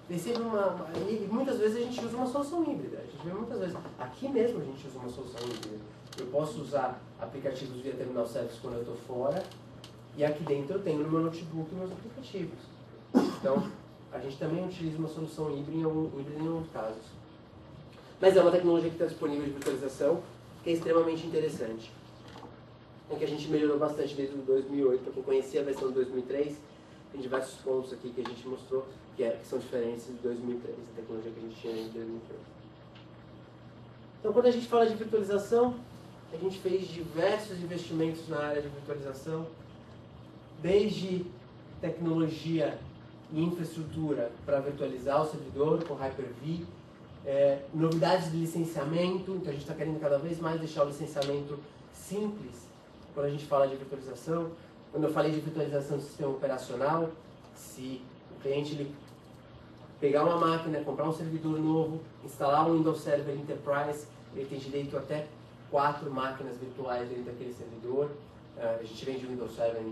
E muitas vezes a gente usa uma solução híbrida. A gente vê muitas vezes, aqui mesmo a gente usa uma solução híbrida. Eu posso usar aplicativos via Terminal Service quando eu estou fora, e aqui dentro eu tenho no meu notebook meus aplicativos. Então, a gente também utiliza uma solução híbrida em alguns casos. Mas é uma tecnologia que está disponível de virtualização, que é extremamente interessante. É que a gente melhorou bastante desde o 2008. Para quem conhecia a versão de 2003, tem diversos pontos aqui que a gente mostrou que são diferentes de 2003, a tecnologia que a gente tinha em 2003. Então, quando a gente fala de virtualização, a gente fez diversos investimentos na área de virtualização, desde tecnologia e infraestrutura para virtualizar o servidor com Hyper-V, novidades de licenciamento. Então a gente está querendo cada vez mais deixar o licenciamento simples quando a gente fala de virtualização. Quando eu falei de virtualização do sistema operacional, se o cliente ele pegar uma máquina, comprar um servidor novo, instalar um Windows Server Enterprise, ele tem direito a até 4 máquinas virtuais dentro daquele servidor. A gente vende o Windows Server,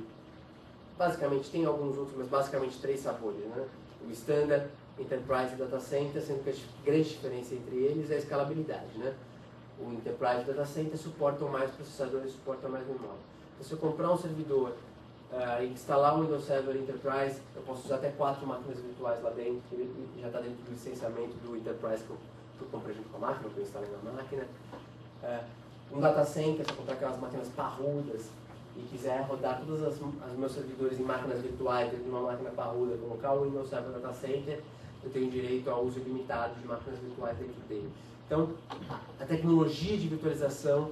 basicamente tem alguns outros, mas basicamente 3 sabores, né? O Standard, Enterprise e Data Center, sendo que a grande diferença entre eles é a escalabilidade, né? O Enterprise e o Data Center suportam mais processadores, suportam mais memória. Então, se eu comprar um servidor e instalar um Windows Server Enterprise, eu posso usar até 4 máquinas virtuais lá dentro, ele já está dentro do licenciamento do Enterprise que eu comprei junto com a máquina, que eu instalei na máquina. Um Data Center, se eu comprar aquelas máquinas parrudas e quiser rodar todos os meus servidores em máquinas virtuais dentro de uma máquina parruda, colocar o Windows Server Data Center, eu tenho direito ao uso ilimitado de máquinas virtuais dentro dele. Então, a tecnologia de virtualização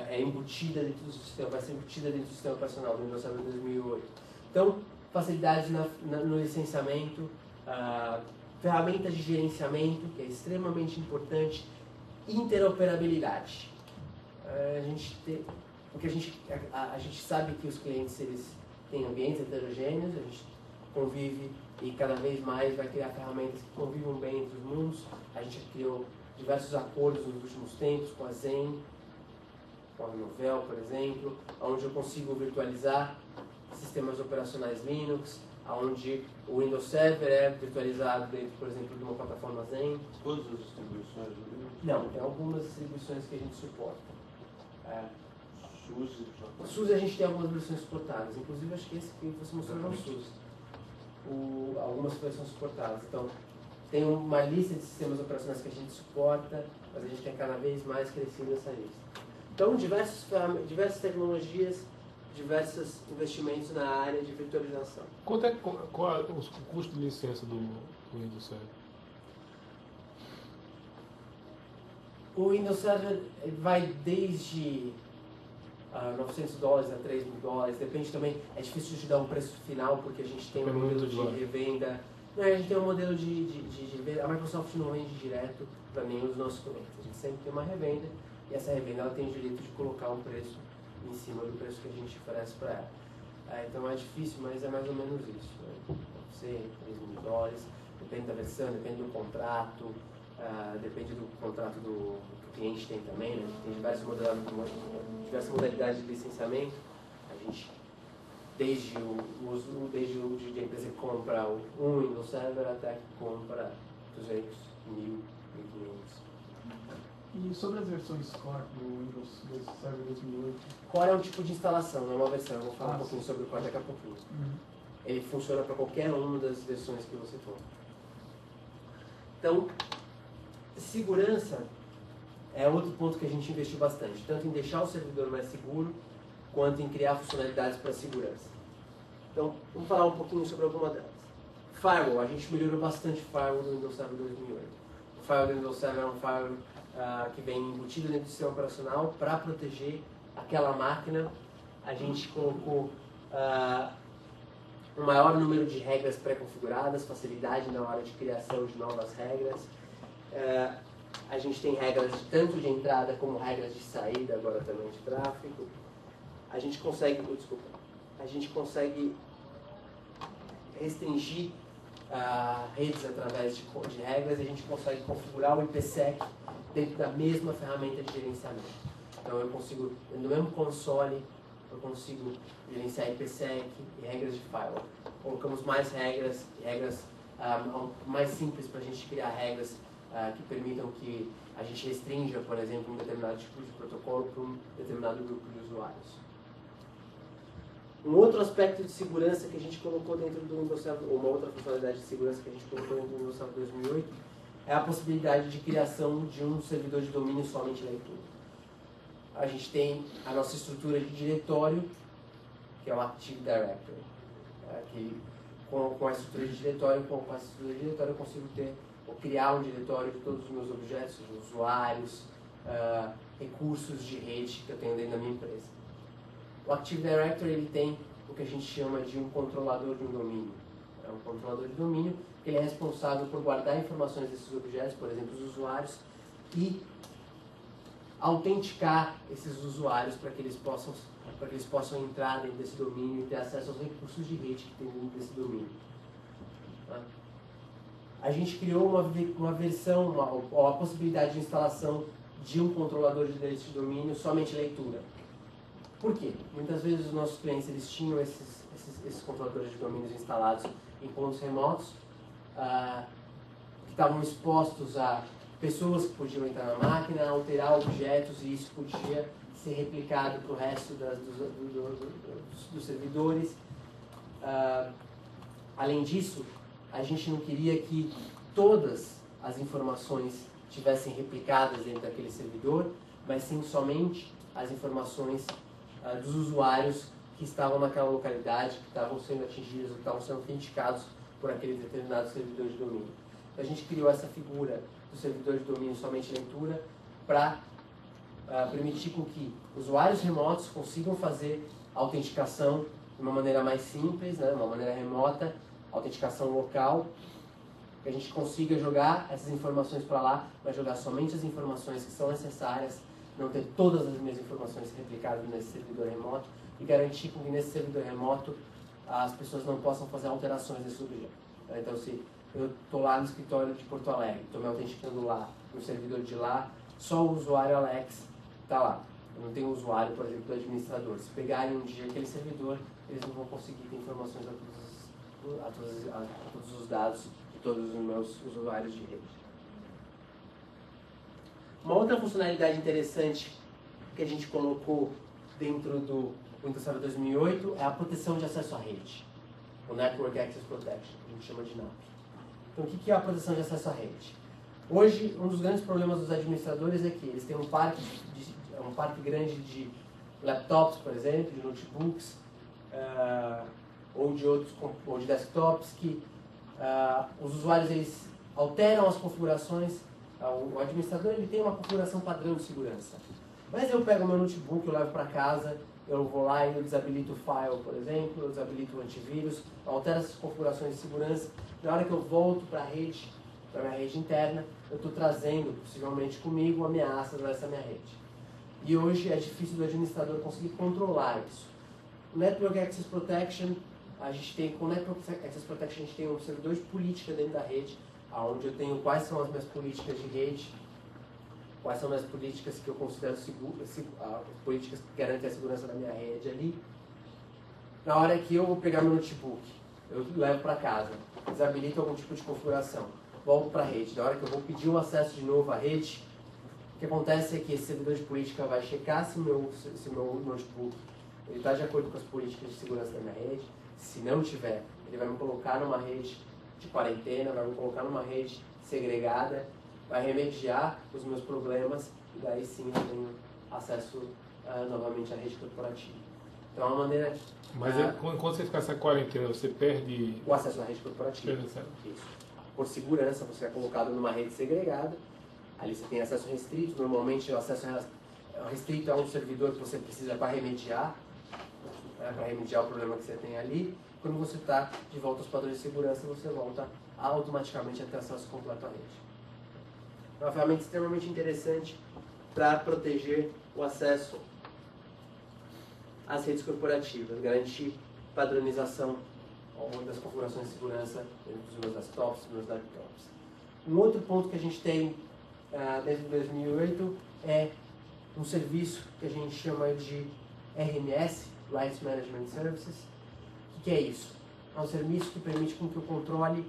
é embutida dentro do sistema, vai ser embutida dentro do sistema operacional do Windows Server 2008. Então, facilidade no licenciamento, ferramentas de gerenciamento, que é extremamente importante, interoperabilidade. Porque a gente sabe que os clientes eles têm ambientes heterogêneos, a gente convive e cada vez mais vai criar ferramentas que convivam bem entre os mundos. A gente criou diversos acordos nos últimos tempos com a Zen, com a Novell, por exemplo, onde eu consigo virtualizar sistemas operacionais Linux, onde o Windows Server é virtualizado dentro, por exemplo, de uma plataforma Zen. Todas as distribuições do Linux? Não, tem algumas distribuições que a gente suporta. SUSE? O SUSE a gente tem algumas versões suportadas, inclusive acho que esse que você mostrou é o SUSE. Algumas versões suportadas. Então, tem uma lista de sistemas operacionais que a gente suporta, mas a gente tem cada vez mais crescido essa lista. Então, diversas tecnologias, diversos investimentos na área de virtualização. Qual é o custo de licença do Windows Server? O Windows Server vai desde $900 a $3.000, depende também, é difícil de dar um preço final porque a gente tem um modelo de revenda. Não, a gente tem um modelo de revenda, a Microsoft não vende direto para nenhum dos nossos clientes, a gente sempre tem uma revenda e essa revenda ela tem o direito de colocar um preço em cima do preço que a gente oferece para ela. Então é difícil, mas é mais ou menos isso. Né? Pode ser $3.000, depende da versão, depende do contrato, depende do contrato que o cliente tem também, né? Tem diversas modalidades de licenciamento. A gente, desde o uso de empresa que compra um Windows Server até que compra 200, 1.000, 1.500. E sobre as versões Core do Windows Server 2008? Core é um tipo de instalação, não é uma versão. Eu vou falar um pouquinho sobre o Core daqui a pouquinho. Ele funciona para qualquer uma das versões que você for. Então, segurança é outro ponto que a gente investiu bastante, tanto em deixar o servidor mais seguro, quanto em criar funcionalidades para segurança. Então, vamos falar um pouquinho sobre alguma delas. Firewall, a gente melhorou bastante o firewall do Windows Server 2008. O firewall do Windows Server é um firewall que vem embutido dentro do sistema operacional para proteger aquela máquina. A gente colocou um maior número de regras pré-configuradas, facilidade na hora de criação de novas regras. A gente tem regras tanto de entrada como regras de saída, agora também de tráfego. A gente consegue restringir redes através de regras e a gente consegue configurar o IPsec dentro da mesma ferramenta de gerenciamento. Então eu consigo, no mesmo console, eu consigo gerenciar IPsec e regras de firewall. Colocamos mais regras mais simples para a gente criar regras que permitam que a gente restrinja, por exemplo, um determinado tipo de protocolo para um determinado grupo de usuários. Um outro aspecto de segurança que a gente colocou dentro do Windows Server, ou uma outra funcionalidade de segurança que a gente colocou dentro do Windows Server 2008, é a possibilidade de criação de um servidor de domínio somente leitura. A gente tem a nossa estrutura de diretório, que é o Active Directory. Que com a estrutura de diretório, eu consigo ou criar um diretório de todos os meus objetos, usuários, recursos de rede que eu tenho dentro da minha empresa. O Active Directory ele tem o que a gente chama de um controlador de um domínio. É um controlador de domínio que ele é responsável por guardar informações desses objetos, por exemplo, os usuários, e autenticar esses usuários para que eles possam entrar dentro desse domínio e ter acesso aos recursos de rede que tem dentro desse domínio. A gente criou uma versão, a possibilidade de instalação de um controlador de direitos de domínio somente leitura. Por quê? Muitas vezes os nossos clientes eles tinham esses controladores de domínios instalados em pontos remotos, que estavam expostos a pessoas que podiam entrar na máquina, alterar objetos, e isso podia ser replicado para o resto dos servidores. Além disso, a gente não queria que todas as informações tivessem replicadas dentro daquele servidor, mas sim somente as informações dos usuários que estavam naquela localidade, que estavam sendo atingidos, que estavam sendo autenticados por aquele determinado servidor de domínio. Então, a gente criou essa figura do servidor de domínio somente leitura para permitir com que usuários remotos consigam fazer a autenticação de uma maneira mais simples, né, uma maneira remota, autenticação local, que a gente consiga jogar essas informações para lá, mas jogar somente as informações que são necessárias, não ter todas as minhas informações replicadas nesse servidor remoto, e garantir que nesse servidor remoto as pessoas não possam fazer alterações nesse objeto. Então, se eu estou lá no escritório de Porto Alegre, estou me autenticando lá, no servidor de lá, só o usuário Alex está lá. Eu não tenho usuário, por exemplo, do administrador. Se pegarem um dia aquele servidor, eles não vão conseguir ter informações a todos os dados de todos os meus usuários de rede. Uma outra funcionalidade interessante que a gente colocou dentro do Windows Server 2008 é a proteção de acesso à rede, o Network Access Protection, que a gente chama de NAP. Então, o que é a proteção de acesso à rede? Hoje, um dos grandes problemas dos administradores é que eles têm um parque grande de laptops, por exemplo, de notebooks, ou de desktops, que os usuários eles alteram as configurações. O administrador ele tem uma configuração padrão de segurança. Mas eu pego o meu notebook, eu levo para casa, eu vou lá e eu desabilito o file, por exemplo, eu desabilito o antivírus, eu altero essas configurações de segurança. Na hora que eu volto para a rede, para a minha rede interna, eu estou trazendo, possivelmente comigo, ameaças nessa minha rede. E hoje é difícil do administrador conseguir controlar isso. O Network Access Protection, com o Network Access Protection a gente tem um servidor de política dentro da rede, onde eu tenho quais são as minhas políticas de rede, quais são as minhas políticas que eu considero seguras, políticas que garantem a segurança da minha rede ali. Na hora que eu vou pegar meu notebook, eu levo para casa, desabilito algum tipo de configuração, volto para a rede. Na hora que eu vou pedir o acesso de novo à rede, o que acontece é que esse servidor de política vai checar se meu notebook está de acordo com as políticas de segurança da minha rede. Se não tiver, ele vai me colocar numa rede de quarentena, vai me colocar numa rede segregada, vai remediar os meus problemas, e daí sim eu tenho acesso novamente à rede corporativa. Então é uma maneira... Mas quando você ficar essa quarentena, você perde... O acesso à rede corporativa. Isso. Por segurança, você é colocado numa rede segregada, ali você tem acesso restrito, normalmente o acesso restrito é um servidor que você precisa para remediar o problema que você tem ali. Quando você está de volta aos padrões de segurança, você volta automaticamente a ter acesso completo à rede. É uma ferramenta extremamente interessante para proteger o acesso às redes corporativas, garantir padronização das configurações de segurança dos meus desktops, dos meus laptops. Um outro ponto que a gente tem desde 2008 é um serviço que a gente chama de RMS, Rights Management Services. O que é isso? É um serviço que permite com que eu controle